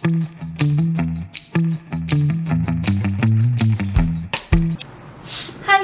Hi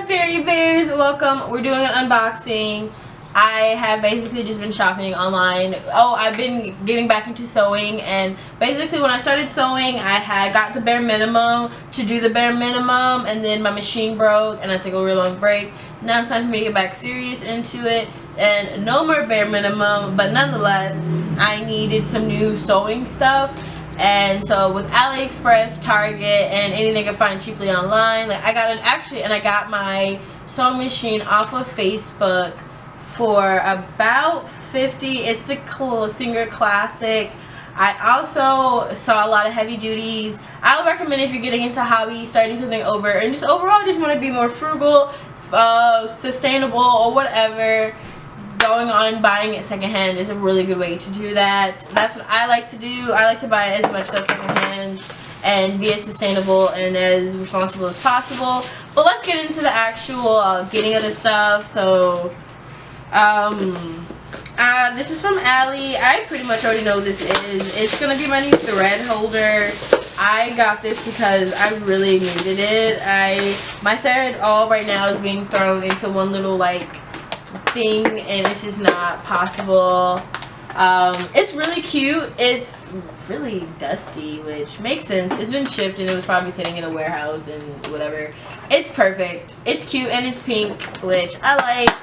Fairy Bears, welcome. We're doing an unboxing. I have basically just been shopping online. Oh, I've been getting back into sewing, and basically when I started sewing, I had got the bare minimum to do the bare minimum, and then my machine broke and I took a real long break. Now it's time for me to get back serious into it, and no more bare minimum, but nonetheless, I needed some new sewing stuff. And so with Aliexpress, Target, and anything I could find cheaply online, like I got my sewing machine off of Facebook for about $50. It's the Singer Classic. I also saw a lot of heavy duties. I would recommend if you're getting into hobby, starting something over, and just overall just want to be more frugal, sustainable, or whatever. Going on buying it secondhand is a really good way to do that. That's what I like to do. I like to buy as much stuff secondhand and be as sustainable and as responsible as possible. But let's get into the actual getting of the stuff. So this is from Ali. I pretty much already know what this is. It's gonna be my new thread holder. I got this because I really needed it. My thread all right now is being thrown into one little like thing, and it's just not possible. It's really cute. It's really dusty, which makes sense. It's been shipped and it was probably sitting in a warehouse and whatever. It's perfect. It's cute and it's pink, which I like.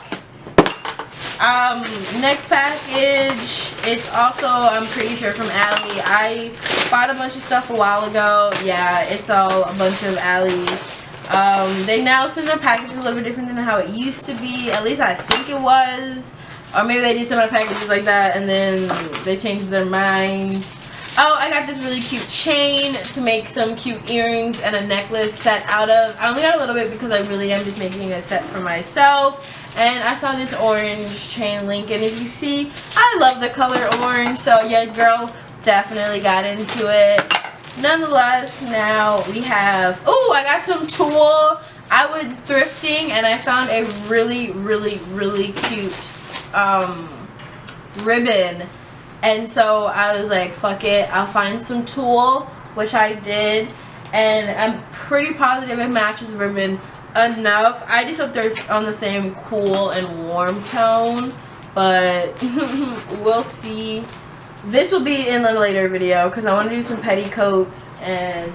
Next package, it's also, I'm pretty sure, from Ali. I bought a bunch of stuff a while ago. Yeah, it's all a bunch of Ali. They now send their packages a little bit different than how it used to be. At least I think it was. Or maybe they do send my packages like that and then they changed their minds. Oh, I got this really cute chain to make some cute earrings and a necklace set out of. I only got a little bit because I really am just making a set for myself. And I saw this orange chain link, and if you see, I love the color orange. So yeah, girl definitely got into it. Nonetheless, now we have, oh, I got some tulle. I went thrifting and I found a really cute ribbon, and so I was like, fuck it, I'll find some tulle, which I did, and I'm pretty positive it matches the ribbon enough. I just hope they're on the same cool and warm tone, but we'll see. This will be in a later video because I want to do some petticoats, and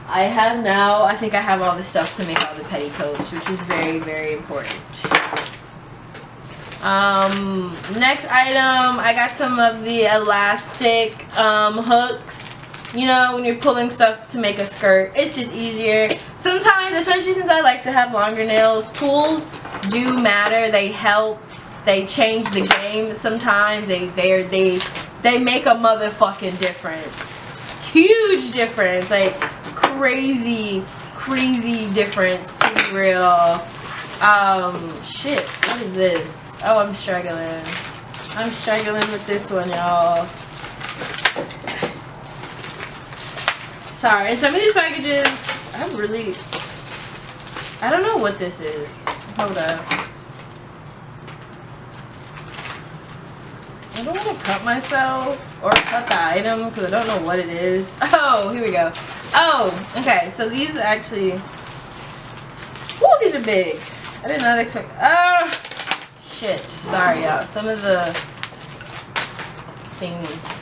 I think I have all the stuff to make all the petticoats, which is very important. Next item, I got some of the elastic hooks. You know, when you're pulling stuff to make a skirt, it's just easier. Sometimes, especially since I like to have longer nails, tools do matter. They help. They change the game. Sometimes they make a motherfucking difference. Huge difference. Like crazy difference, to be real. Shit, what is this? Oh, I'm struggling. I'm struggling with this one, y'all. Sorry, and some of these packages, I don't know what this is. Hold up. I don't want to cut myself or cut the item because I don't know what it is. Oh, here we go. Oh, okay. So these actually, ooh, these are big. I did not expect. Shit. Sorry, y'all. Some of the things,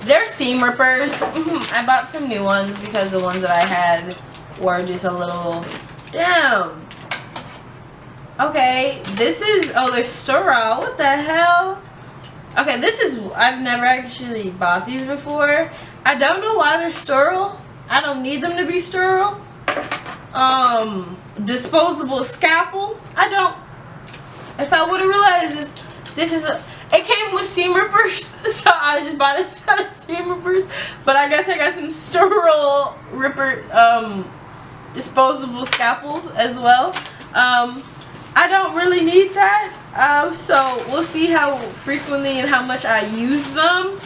they're seam rippers. I bought some new ones because the ones that I had were just a little down. Okay, this is, oh, they're sterile. What the hell? Okay, this is, I've never actually bought these before. I don't know why they're sterile. I don't need them to be sterile. Disposable scalpel. I don't. If I would have realized this is a, it came with seam rippers, so I just bought a set of seam rippers. But I guess I got some sterile ripper, disposable scalpels as well. I don't really need that. So we'll see how frequently and how much I use them.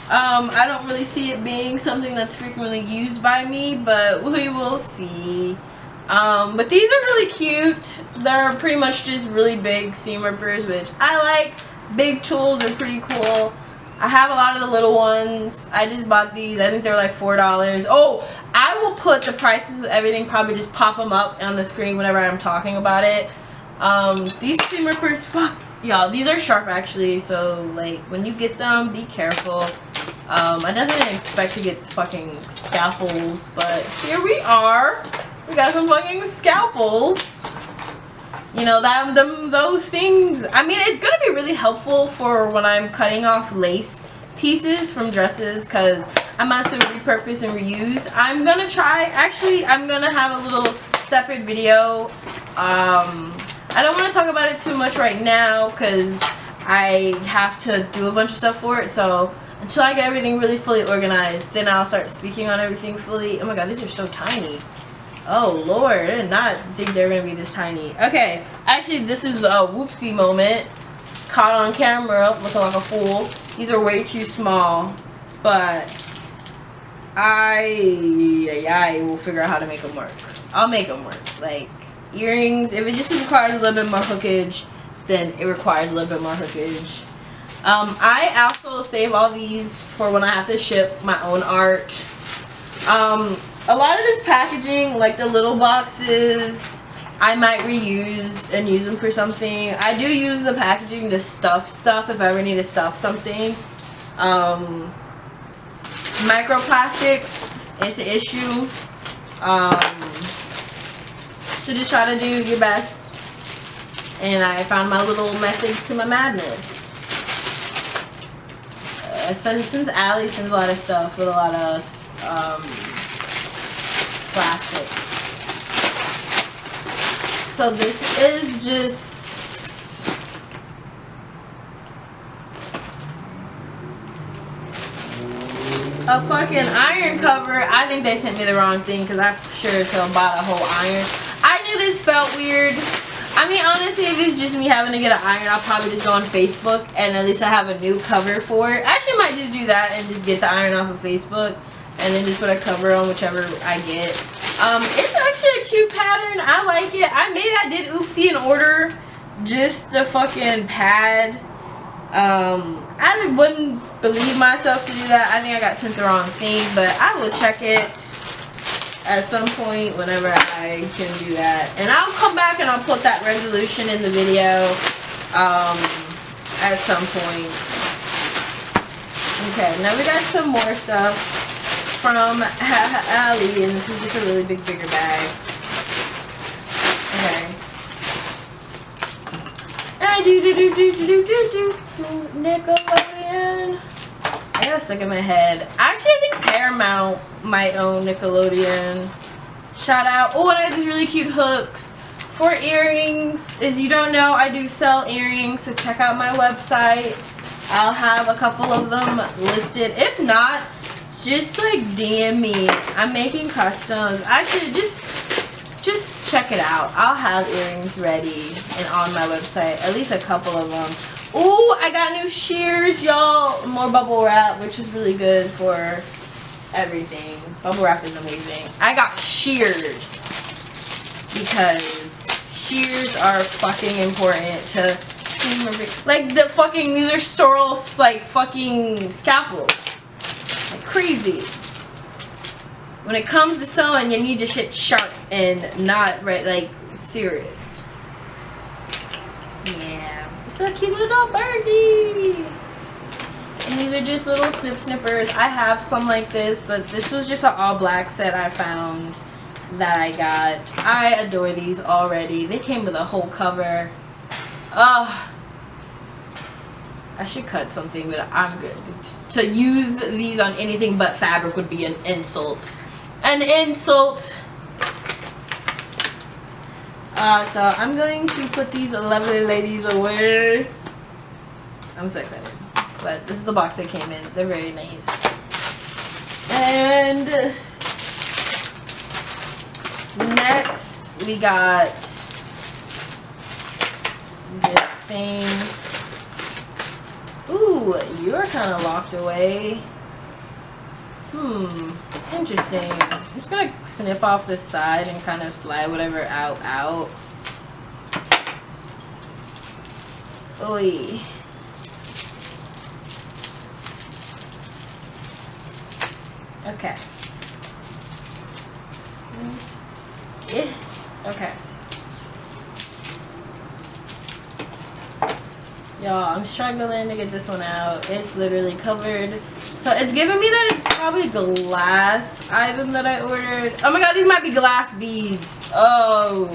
I don't really see it being something that's frequently used by me, but we will see. But these are really cute. They're pretty much just really big seam rippers, which I like. Big tools are pretty cool. I have a lot of the little ones. I just bought these. I think they were like $4. Oh, I will put the prices of everything, probably just pop them up on the screen whenever I'm talking about it. These seam rippers, fuck. Y'all, these are sharp actually, so like when you get them, be careful. I definitely didn't expect to get fucking scalpels, but here we are. We got some fucking scalpels. You know, those things. I mean, it's gonna be really helpful for when I'm cutting off lace pieces from dresses, because I'm about to repurpose and reuse. I'm gonna try, actually, I'm gonna have a little separate video. I don't want to talk about it too much right now because I have to do a bunch of stuff for it. So until I get everything really fully organized, then I'll start speaking on everything fully. Oh my god, these are so tiny. Oh lord, I did not think they were going to be this tiny. Okay, actually this is a whoopsie moment. Caught on camera looking like a fool. These are way too small, but I will figure out how to make them work. I'll make them work. Like earrings, if it just requires a little bit more hookage, then it requires a little bit more hookage. I also save all these for when I have to ship my own art. A lot of this packaging, like the little boxes, I might reuse and use them for something. I do use the packaging to stuff stuff if I ever need to stuff something. Microplastics is an issue. So just try to do your best. And I found my little method to my madness. Especially since Ali sends a lot of stuff with a lot of plastic. So this is just a fucking iron cover. I think they sent me the wrong thing because I sure as hell bought a whole iron. I knew this felt weird. I mean, honestly, if it's just me having to get an iron, I'll probably just go on Facebook and at least I have a new cover for it. I actually might just do that and just get the iron off of Facebook and then just put a cover on whichever I get. It's actually a cute pattern. I like it. Maybe I did oopsie and order just the fucking pad. I wouldn't believe myself to do that. I think I got sent the wrong thing, but I will check it at some point whenever I can do that. And I'll come back and I'll put that resolution in the video at some point. Okay, now we got some more stuff from Ali, and this is just a really bigger bag. Okay. Nickelodeon. I got stuck in my head. Actually, I think Paramount might own Nickelodeon. Shout out. Oh, and I have these really cute hooks for earrings. As you don't know, I do sell earrings, so check out my website. I'll have a couple of them listed. If not, just like DM me. I'm making customs. Actually, just check it out. I'll have earrings ready and on my website. At least a couple of them. Ooh, I got new Shears, y'all. More bubble wrap, which is really good for everything. Bubble wrap is amazing. I got Shears because Shears are fucking important to seam. Like the fucking, these are Sorrel's like fucking scalpels. Like crazy. When it comes to sewing, you need your shit sharp and not right, like serious. Yeah. It's a cute little birdie. And these are just little snippers. I have some like this, but this was just an all black set I found that I got. I adore these already. They came with a whole cover. I should cut something, but I'm good. To use these on anything but fabric would be an insult. An insult. So I'm going to put these lovely ladies away. I'm so excited. But this is the box they came in. They're very nice. And next we got this thing. Ooh, you're kind of locked away. Interesting. I'm just gonna snip off the side and kind of slide whatever out. Oi. Okay. Yeah. Okay. Y'all, I'm struggling to get this one out. It's literally covered. So it's giving me that it's probably glass item that I ordered. Oh my god, these might be glass beads. Oh.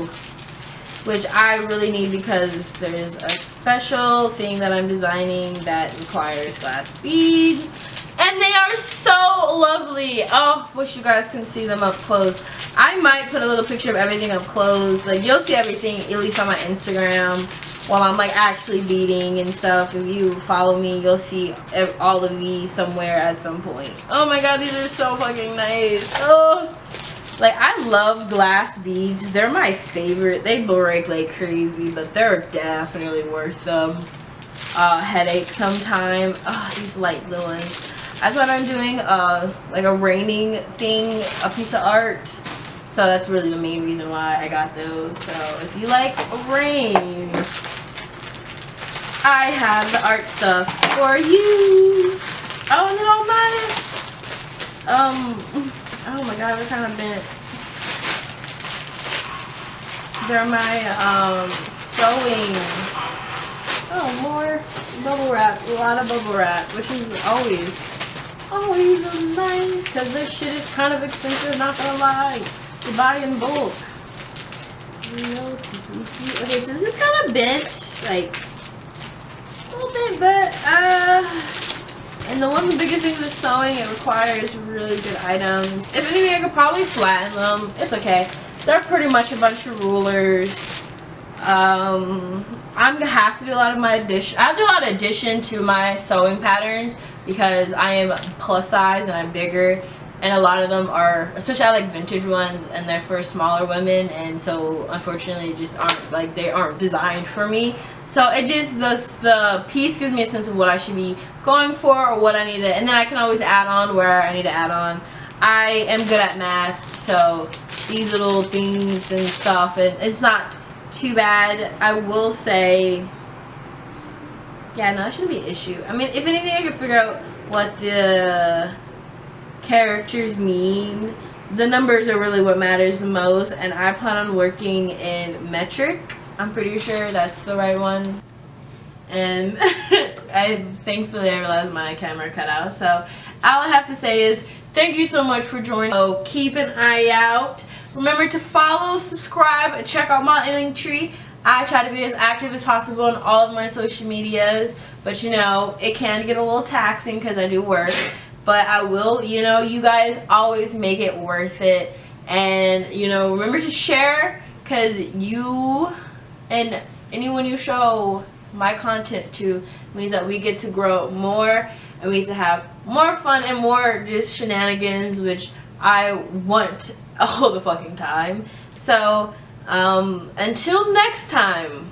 Which I really need because there's a special thing that I'm designing that requires glass beads. And they are so lovely. Oh, wish you guys can see them up close. I might put a little picture of everything up close. Like, you'll see everything, at least on my Instagram, while I'm like actually beading and stuff. If you follow me, you'll see all of these somewhere at some point. Oh my god, these are so fucking nice. Oh, like, I love glass beads. They're my favorite. They break like crazy, but they're definitely worth them. Headache sometime. Oh, these light blue ones. I plan on doing like a raining thing, a piece of art. So that's really the main reason why I got those. So if you like rain, I have the art stuff for you. Oh no, oh my god, they're kind of bent. They're my sewing. Oh, more bubble wrap. A lot of bubble wrap, which is always nice because this shit is kind of expensive, not gonna lie, to buy in bulk. Okay, so this is kind of bent, like a little bit, but and one of the biggest things with sewing, it requires really good items. If anything, I could probably flatten them. It's okay. They're pretty much a bunch of rulers. I'm gonna have to do a lot of my addition. I have to do a lot of addition to my sewing patterns because I am plus size and I'm bigger, and a lot of them are, especially I like vintage ones, and they're for smaller women, and so unfortunately just aren't, like, they aren't designed for me. So it just, the piece gives me a sense of what I should be going for or what I need to, and then I can always add on where I need to add on. I am good at math, so these little things and stuff, and it's not too bad. I will say, yeah, no, that shouldn't be an issue. I mean, if anything, I can figure out what the characters mean. The numbers are really what matters the most, and I plan on working in metric. I'm pretty sure that's the right one. And thankfully I realized my camera cut out. So all I have to say is thank you so much for joining. So keep an eye out. Remember to follow, subscribe, and check out my link tree. I try to be as active as possible on all of my social medias, but you know, it can get a little taxing because I do work. But I will, you know, you guys always make it worth it. And, you know, remember to share, because you and anyone you show my content to means that we get to grow more, and we get to have more fun and more just shenanigans, which I want all the fucking time. So, until next time.